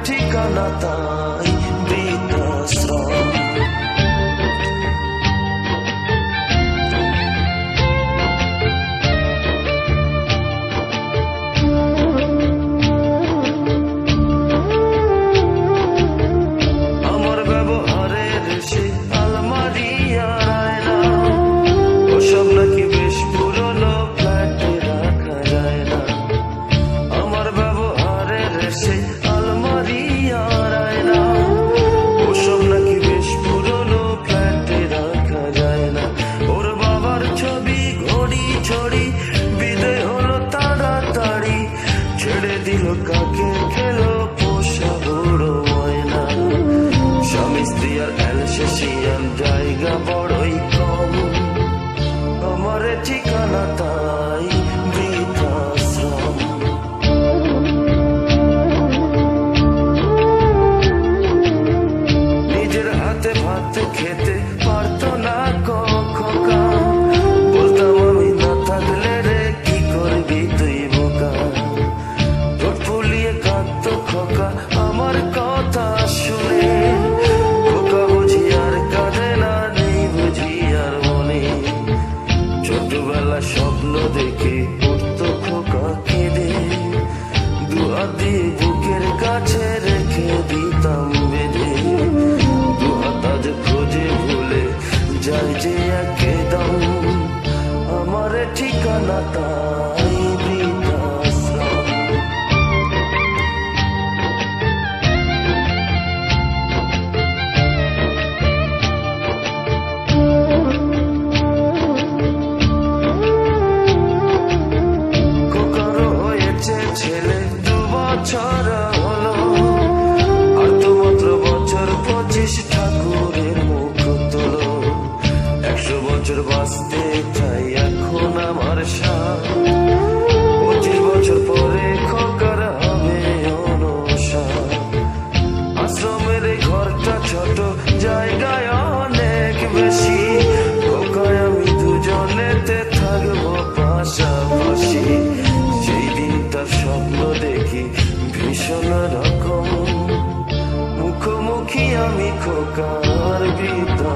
ঠিকানা তাই বৃদ্ধাশ্রম। আমার ব্যবহারের সে আলমারি আর আয়না, ওসব নাকি বেশ পুরনো ফ্ল্যাটে রাখা যায় না। আমার ব্যবহারের সে আলমারি আর আয়না, ওসব নাকি বেশ পুরনো ফ্ল্যাটে রাখা যায় না। ওর বাবার ছবি ঘড়ি ছড়ি বিদায় হলো তাড়াতাড়ি, ছেড়ে দিল কাকে খেলো পোষা বড় ময়না। স্বামী স্ত্রী আর অ্যালসেশিয়ান জায়গা বড়ই কম, আমার ঠিকানা তাই বৃদ্ধাশ্রম। নিজের হাতে ভাত খেতে পারতো না খোকা, বলতাম আমি না থাকলে রে কি করবি তুই বোকা। ঠোঁট ফুলিয়ে কাঁদতো খোকা আমার কথা শুনে, খোকা বুঝি আর কাঁদে না, নেই বুঝি আর মনে। ছোটবেলা স্বপ্ন দেখে উঠতো খোকা কেঁদে, দুহাত দিয়ে বুকের কাছে রেখে দিতাম বেঁধে। দুহাত আজ খোঁজে ভুলে যায় যে একদম, আমার ঠিকানা তাই বৃদ্ধাশ্রম। খোকারও হয়েছে ছেলে 2 বছর হলো, আর তো মাত্র বছর 25 ঠাকুরের মুখ তোলো। 100 বছর বাঁচতে চাই এখন আমার সাথ, 25 বছর পরে খোকার হবে অনসার। আশ্রমের এই ঘরটা ছোট, জায়গায় অনেক বেশি, খোকায় আমি দুজনেতে থাকবো পাশাপাশি। সেই দিনটার স্বপ্ন দেখি ভীষণ রকম, মুখোমুখি আমি খোকার বৃদ্ধা